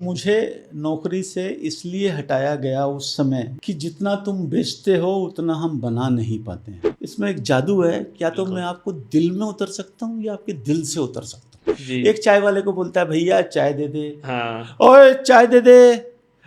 मुझे नौकरी से इसलिए हटाया गया उस समय कि जितना तुम बेचते हो उतना हम बना नहीं पाते हैं। इसमें एक जादू है, क्या तो मैं बिल्कुल। आपको दिल में उतर सकता हूँ या आपके दिल से उतर सकता हूँ। जी। एक चाय वाले को बोलता है भैया चाय दे दे, हाँ, ओए चाय दे दे,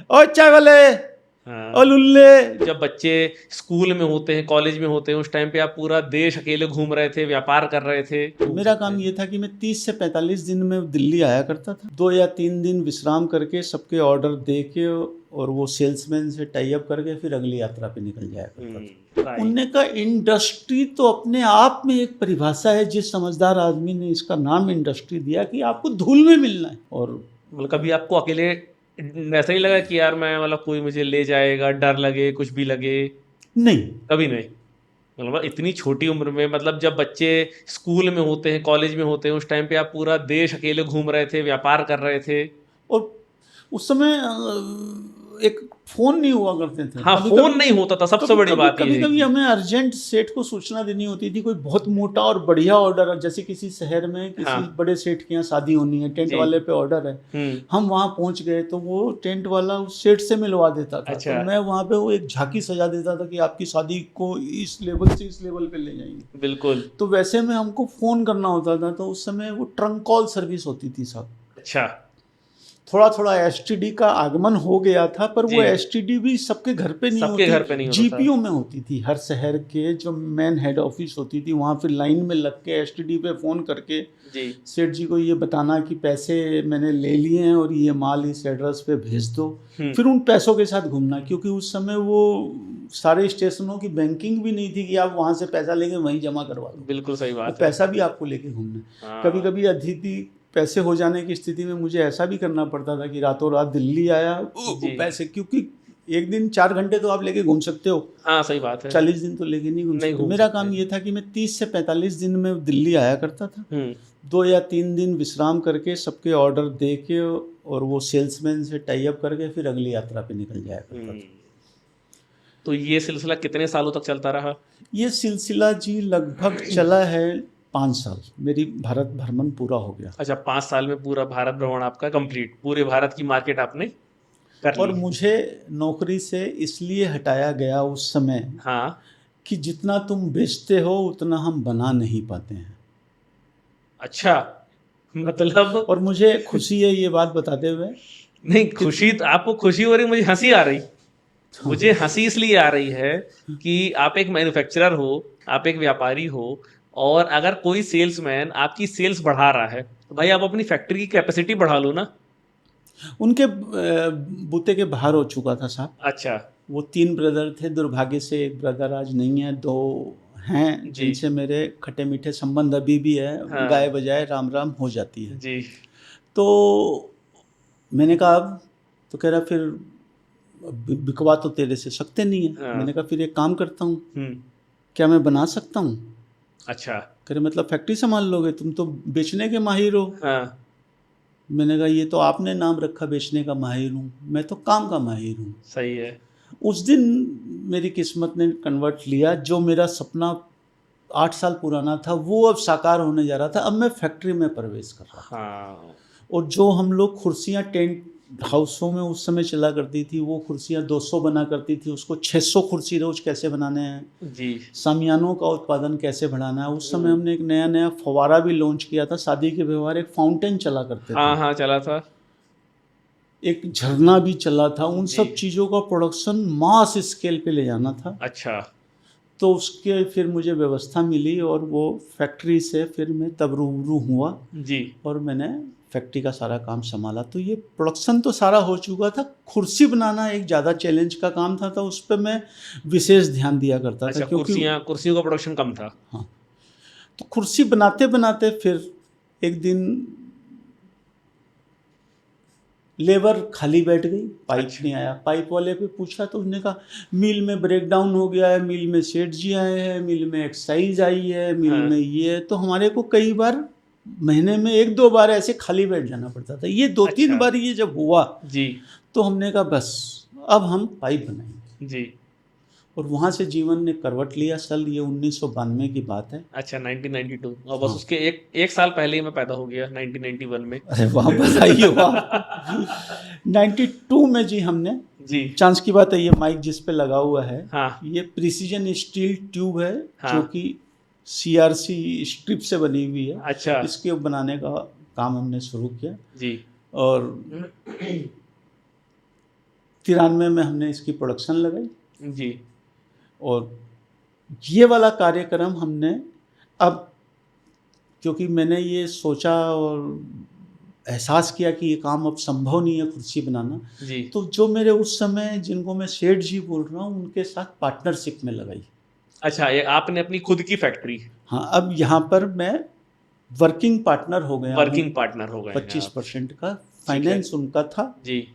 ओए चाय वाले, ओ हाँ। लुल्ले। जब बच्चे स्कूल में होते हैं, कॉलेज में होते हैं, उस टाइम पे आप पूरा देश अकेले घूम रहे थे, व्यापार कर रहे थे, घूम मेरा सकते काम हैं। ये था कि मैं 30 से 45 दिन में दिल्ली आया करता था, 2 या 3 दिन विश्राम करके सबके ऑर्डर दे के और वो सेल्समैन से टाई अप करके फिर अगली यात्रा पे निकल जाया करता था। राइट। उनने का इंडस्ट्री तो अपने आप में एक परिभाषा है, जिस समझदार आदमी ने इसका नाम इंडस्ट्री दिया कि आपको धूल में मिलना है। और मतलब कभी आपको अकेले ऐसा नहीं लगा कि यार मैं मतलब कोई मुझे ले जाएगा, डर लगे, कुछ भी लगे? नहीं, कभी नहीं। मतलब इतनी छोटी उम्र में, मतलब जब बच्चे स्कूल में होते हैं, कॉलेज में होते हैं, उस टाइम पे आप पूरा देश अकेले घूम रहे थे, व्यापार कर रहे थे। और उस समय एक फ़ोन नहीं हुआ करते थे। हाँ, कभी फ़ोन कभी नहीं होता था, सबसे कभी बड़ी कभी बात ये कभी है कभी कि हमें अर्जेंट सेठ को सूचना देनी होती थी, कोई बहुत मोटा और बढ़िया ऑर्डर है, जैसे किसी शहर में किसी हाँ, बड़े सेठ के यहाँ शादी होनी है, टेंट जी। वाले पे ऑर्डर है। हुँ, हम वहाँ पहुँच गए तो वो टेंट वाला उस सेठ से मिलवा देता था, तो अच्छा, मैं वहाँ पे वो एक झांकी सजा देता था कि आपकी शादी को इस लेवल से इस लेवल पे ले जाएंगे। बिल्कुल, तो वैसे में हमको फ़ोन करना होता था, तो उस समय वो ट्रंक कॉल सर्विस होती थी साहब। अच्छा, थोड़ा थोड़ा एसटीडी का आगमन हो गया था, पर वो जी, एसटीडी भी सबके घर पे नहीं सबके होती, घर पे नहीं होता था। जीपीओ में होती थी। हर शहर के जो मेन हेड ऑफिस होती थी वहाँ फिर लाइन में लग के एसटीडी पे फ़ोन करके जी, सेठ जी को ये बताना कि पैसे मैंने ले लिए हैं और ये माल इस एड्रेस पे भेज दो। हुँ, फिर उन पैसों के साथ घूमना, क्योंकि उस समय वो सारे स्टेशनों की बैंकिंग भी नहीं थी कि आप वहाँ से पैसा लेके वहीं जमा करवा दो। बिल्कुल सही वो बात है। पैसा भी आपको लेके घूमना है। कभी हाँ, कभी अतिथि पैसे हो जाने की स्थिति में मुझे ऐसा भी करना पड़ता था कि रातों रात दिल्ली आया वो जी, पैसे, क्योंकि एक दिन 4 घंटे तो आप लेके घूम सकते हो, हाँ, सही बात है, 40 दिन तो लेके नहीं घूम नहीं सकते। घूम मेरा सकते। काम ये था कि मैं 30 से 45 दिन में दिल्ली आया करता था, हुँ, 2 या 3 दिन विश्राम करके सबके ऑर्डर दे के और वो सेल्समैन से टाई अप करके फिर अगली यात्रा पे निकल जाया करता हुँ। था। तो ये सिलसिला कितने सालों तक चलता रहा? ये सिलसिला जी लगभग चला है 5 साल। मेरी भारत भ्रमण पूरा हो गया अच्छा, 5 साल में पूरा भारत भ्रमण आपका कंप्लीट, पूरे भारत की मार्केट आपने कर और ली। मुझे नौकरी से इसलिए हटाया गया उस समय हाँ, कि जितना तुम बेचते हो उतना हम बना नहीं पाते हैं। अच्छा, मतलब और मुझे खुशी है ये बात बताते हुए नहीं, कि खुशी तो आपको खुशी हो रही, मुझे हँसी आ रही। हाँ, मुझे हँसी इसलिए आ रही है कि आप एक मैन्युफैक्चरर हो, आप एक व्यापारी हो, और अगर कोई सेल्समैन आपकी सेल्स बढ़ा रहा है, तो भाई आप अपनी फैक्ट्री की कैपेसिटी बढ़ा लो ना। उनके बूते के बाहर हो चुका था साहब। अच्छा, वो 3 ब्रदर थे, दुर्भाग्य से एक ब्रदर आज नहीं है, 2 हैं जी, जिनसे मेरे खट्टे मीठे संबंध अभी भी है, गाय हाँ, बजाय राम राम हो जाती है। जी, तो मैंने कहा अब, तो कह रहा फिर बिकवा तो तेरे से सकते नहीं है। हाँ, मैंने कहा फिर एक काम करता हूँ, हुँ, क्या मैं बना सकता हूँ? अच्छा, कह रहे मतलब फैक्ट्री संभाल लोगे, तुम तो बेचने के माहिर हो। हाँ, मैंने कहा ये तो आपने नाम रखा बेचने का माहिर हूँ, मैं तो काम का माहिर हूँ। सही है। उस दिन मेरी किस्मत ने कन्वर्ट लिया, जो मेरा सपना 8 साल पुराना था वो अब साकार होने जा रहा था। अब मैं फैक्ट्री में प्रवेश कर रहा था। हाँ, और जो हम लोग कुर्सियाँ टेंट हाउसों में उस समय चला करती थी, वो कुर्सियाँ 200 बना करती थी, उसको 600 कुर्सी रोज कैसे बनाने हैं, जी, सामियानों का उत्पादन कैसे बढ़ाना है। उस समय हुँ, हमने एक नया नया फव्वारा भी लॉन्च किया था, शादी के व्यवहार एक फाउंटेन चला करते थे, हाँ, हाँ, चला था। एक झरना भी चला था। उन जी, सब चीज़ों का प्रोडक्शन मास स्केल पे ले जाना था। अच्छा, तो उसके फिर मुझे व्यवस्था मिली और वो फैक्ट्री से फिर मैं तब रूबरू हुआ जी, और मैंने फैक्ट्री का सारा काम संभाला। तो ये प्रोडक्शन तो सारा हो चुका था, कुर्सी बनाना एक ज़्यादा चैलेंज का काम था, तो उस पर मैं विशेष ध्यान दिया करता था, अच्छा, क्योंकि कुर्सियों का प्रोडक्शन कम था। हाँ, तो कुर्सी बनाते बनाते फिर एक दिन लेबर खाली बैठ गई, पाइप अच्छा, नहीं आया। पाइप वाले पे पूछा तो उसने कहा मिल में ब्रेकडाउन हो गया है, मिल में सेठ जी आए हैं, मिल में एक्साइज आई है, मिल हाँ, में ये है। तो हमारे को कई बार महीने में 1-2 बार ऐसे खाली बैठ जाना पड़ता था। ये 2-3 अच्छा, बार ये जब हुआ जी, तो हमने कहा बस अब हम पाइप बनाएंगे। जी, और वहाँ से जीवन ने करवट लिया। सल ये 1992 की बात है। अच्छा 1992 और बस हाँ। उसके एक साल पहले ही मैं पैदा हो गया 1991 में। अरे वाह, बधाई हो आपको। 92 में जी हमने, जी चांस की बात है ये माइक जिस पे लगा हुआ है, हाँ ये प्रिसीजन स्टील ट्यूब है हाँ। जो कि CRC स्ट्रिप से बनी हुई है। अच्छा इसके बनाने का काम हमने शुरू किया जी और 93 में हमने इसकी प्रोडक्शन लगाई। जी और ये वाला कार्यक्रम हमने अब, क्योंकि मैंने ये सोचा और एहसास किया कि ये काम अब संभव नहीं है कुर्सी बनाना, जी तो जो मेरे उस समय जिनको मैं सेठ जी बोल रहा हूँ उनके साथ पार्टनरशिप में लगाई। अच्छा ये आपने अपनी खुद की फैक्ट्री हाँ, अब यहाँ पर मैं वर्किंग पार्टनर हो गया हूँ। वर्किंग पार्टनर हो गए हैं आप। 25% का फाइनेंस उनका था जी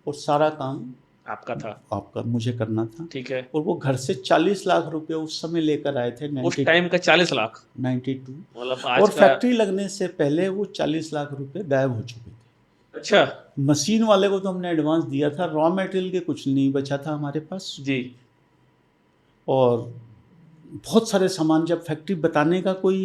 और सारा काम आपका था। आपका मुझे करना था। ठीक है। और वो घर से 40 लाख रुपए उस समय लेकर आए थे। उस टाइम का 40 लाख 92। मतलब आज और का। फैक्ट्री लगने से पहले वो 40 लाख रुपए गायब हो चुके थे। अच्छा मशीन वाले को तो हमने एडवांस दिया था, रॉ मटेरियल के कुछ नहीं बचा था हमारे पास। जी और बहुत सारे सामान, जब फैक्ट्री बताने का कोई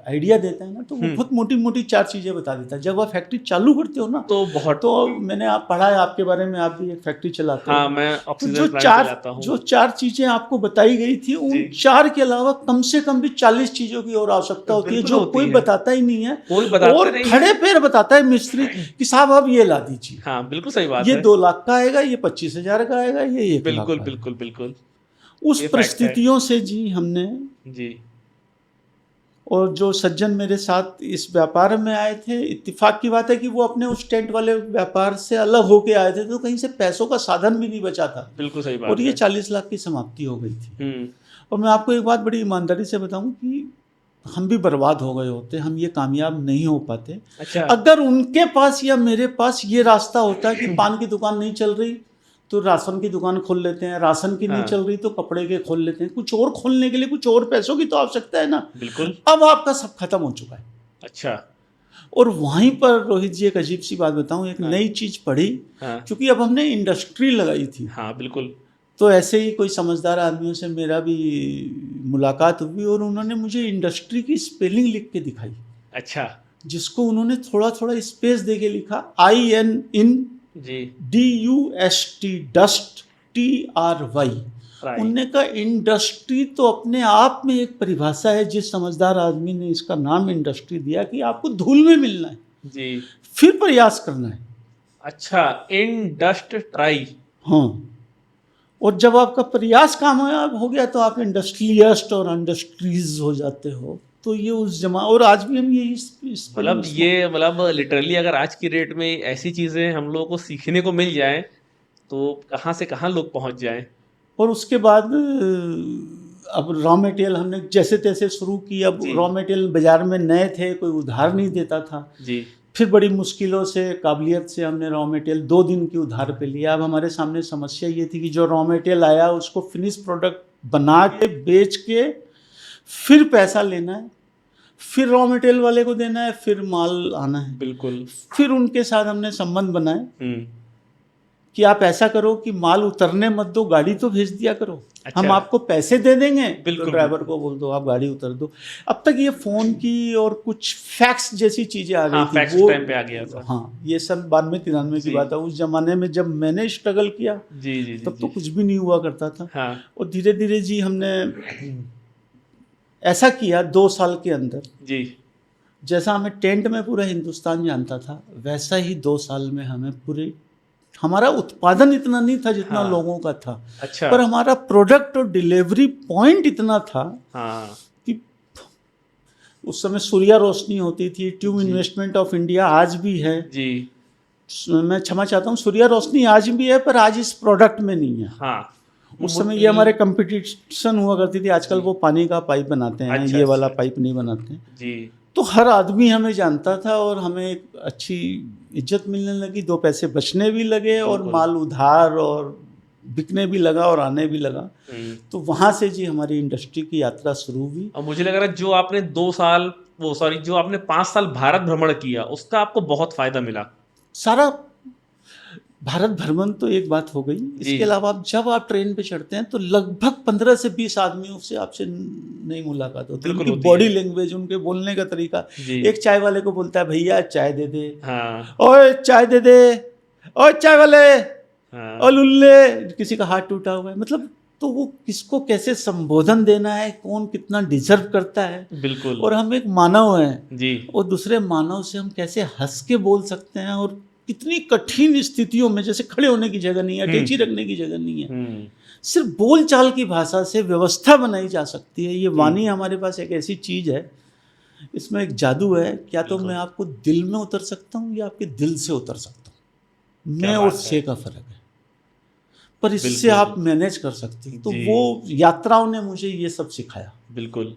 आइडिया देता है ना तो वो बहुत मोटी मोटी 4 चीज़ें बता देता है। जब आप फैक्ट्री चालू करते हो ना तो बहुत तो मैंने आप पढ़ा है आपके बारे में, आप भी एक फैक्ट्री चलाते हो। हाँ मैं तो ऑक्सीजन प्लांट चलाता हूँ। जो 4 चीज़ें आपको बताई गई थी, उन 4 के अलावा कम से कम भी 40 चीज़ों की और आवश्यकता होती है, बिल्कुल जो होती कोई है। बताता ही नहीं है। कोई बताता और नहीं है। खड़े पैर बताता है मिस्त्री कि साहब अब ये ला दीजिए, हाँ बिल्कुल सही बात ये है। 2 लाख का आएगा, ये 25,000 का आएगा, ये 1 लाख बिल्कुल का बिल्कुल बिल्कुल उस ये फैक्ट है। परिस्थितियों से जी हमने, जी और जो सज्जन मेरे साथ इस व्यापार में आए थे, इत्तेफाक की बात है कि वो अपने उस टेंट वाले व्यापार से अलग होके आए थे, तो कहीं से पैसों का साधन भी नहीं बचा था। बिल्कुल सही बात और ये है। 40 लाख की समाप्ति हो गई थी। और मैं आपको एक बात बड़ी ईमानदारी से बताऊं कि हम भी बर्बाद हो गए होते, हम ये कामयाब नहीं हो पाते। अच्छा अगर उनके पास या मेरे पास ये रास्ता होता कि पान की दुकान नहीं चल रही तो राशन की दुकान खोल लेते हैं, राशन की नहीं हाँ। चल रही तो कपड़े के खोल लेते हैं, कुछ और खोलने के लिए कुछ और पैसों की तो आवश्यकता है ना। बिल्कुल। अब आपका सब खत्म हो चुका है। अच्छा और वहीं पर रोहित जी एक अजीब सी बात बताऊं, एक हाँ। नई चीज पढ़ी, हाँ क्योंकि अब हमने इंडस्ट्री लगाई थी। हाँ बिल्कुल। तो ऐसे ही कोई समझदार आदमियों से मेरा भी मुलाकात हुई और उन्होंने मुझे इंडस्ट्री की स्पेलिंग लिख के दिखाई, अच्छा जिसको उन्होंने थोड़ा थोड़ा स्पेस दे के लिखा IN जी DUST, डस्ट TRY। राइट। उनने कहा इंडस्ट्री तो अपने आप में एक परिभाषा है, जिस समझदार आदमी ने इसका नाम इंडस्ट्री दिया कि आपको धूल में मिलना है, जी फिर प्रयास करना है। अच्छा इन डस्ट ट्राई। हाँ, और जब आपका प्रयास कामयाब हो गया तो आप इंडस्ट्रियलिस्ट और इंडस्ट्रीज हो जाते हो। तो ये उस जमा, और आज भी हम यही मतलब ये मतलब लिटरली अगर आज की डेट में ऐसी चीजें हम लोगों को सीखने को मिल जाएं तो कहाँ से कहाँ लोग पहुंच जाएं। और उसके बाद अब रॉ मटेरियल हमने जैसे तैसे शुरू की। अब जी। रॉ मटेरियल बाजार में नए थे, कोई उधार नहीं देता था। जी फिर बड़ी मुश्किलों से, काबिलियत से हमने रॉ मटेरियल 2 दिन की उधार पे लिया। अब हमारे सामने समस्या ये थी कि जो रॉ मटेरियल आया उसको फिनिश प्रोडक्ट बना के बेच के फिर पैसा लेना है, फिर रॉ मटेरियल वाले को देना है, फिर माल आना है। बिल्कुल। फिर उनके साथ हमने संबंध बनाए कि आप ऐसा करो कि माल उतरने मत दो, गाड़ी तो भेज दिया करो। अच्छा। हम आपको पैसे दे देंगे, बिल्कुल, तो ड्राइवर को बोल दो आप गाड़ी उतर दो। अब तक ये फोन की और कुछ फैक्स जैसी चीजें आ गई हाँ, थी, फैक्स टाइम पे आ गया था। हाँ, ये सब 92-93 की जी। बात है। उस जमाने में जब मैंने स्ट्रगल किया जी जी तब तो जी। कुछ भी नहीं हुआ करता था। हाँ और धीरे धीरे जी हमने ऐसा किया 2 साल के अंदर, जी जैसा हमें टेंट में पूरा हिंदुस्तान जानता था, वैसा ही 2 साल में हमें पूरे, हमारा उत्पादन इतना नहीं था जितना हाँ। लोगों का था, अच्छा। पर हमारा प्रोडक्ट और डिलीवरी पॉइंट इतना था हाँ कि उस समय सूर्या रोशनी होती थी, ट्यूब जी। इन्वेस्टमेंट ऑफ इंडिया आज भी है। जी मैं क्षमा चाहता हूँ, सूर्या रोशनी आज भी है पर आज इस प्रोडक्ट में नहीं है। हाँ उस समय ये हमारे कंपटीशन हुआ करती थी। आजकल वो पानी का पाइप बनाते हैं, अच्छा, ये वाला अच्छा। पाइप नहीं बनाते हैं। जी तो हर आदमी हमें जानता था और हमें एक अच्छी इज्जत मिलने लगी, 2 पैसे बचने भी लगे और बिल्कुल। माल उधार और बिकने भी लगा और आने भी लगा। तो वहाँ से जी हमारी इंडस्ट्री की यात्रा शुरू हुई। और मुझे लग रहा है जो आपने 2 साल जो आपने 5 साल भारत भ्रमण किया उसका आपको बहुत फायदा मिला। सारा भारत भ्रमण तो एक बात हो गई। जी। इसके अलावा जब आप ट्रेन पे चढ़ते हैं तो लगभग 15 से 20 आदमियों से आपसे नई मुलाकात होती है। बिल्कुल उनकी होती बॉडी है। लैंग्वेज, उनके बोलने का तरीका। जी। एक चाय वाले को बोलता है भैया चाय दे दे, हाँ, ओए चाय दे दे, ओए चाय वाले, हाँ, ओ लुल्ले, किसी का हाथ टूटा हुआ है, मतलब तो वो किसको कैसे संबोधन देना है, कौन कितना डिजर्व करता है। बिल्कुल। और हम एक मानव हैं, जी, और दूसरे मानव से हम कैसे हंस के बोल सकते हैं, और कितनी कठिन स्थितियों में, जैसे खड़े होने की जगह नहीं है, अटैची रखने की जगह नहीं है, हुँ, सिर्फ बोल चाल की भाषा से व्यवस्था बनाई जा सकती है। ये हुँ, वाणी हमारे पास एक ऐसी चीज है, इसमें एक जादू है। क्या तो बिल्कुल। मैं आपको दिल में उतर सकता हूँ या आपके दिल से उतर सकता हूँ, क्या मैं और बात है! से का फर्क है। पर इससे बिल्कुल, आप मैनेज कर सकती हैं। तो जी, वो यात्राओं ने मुझे ये सब सिखाया। बिल्कुल।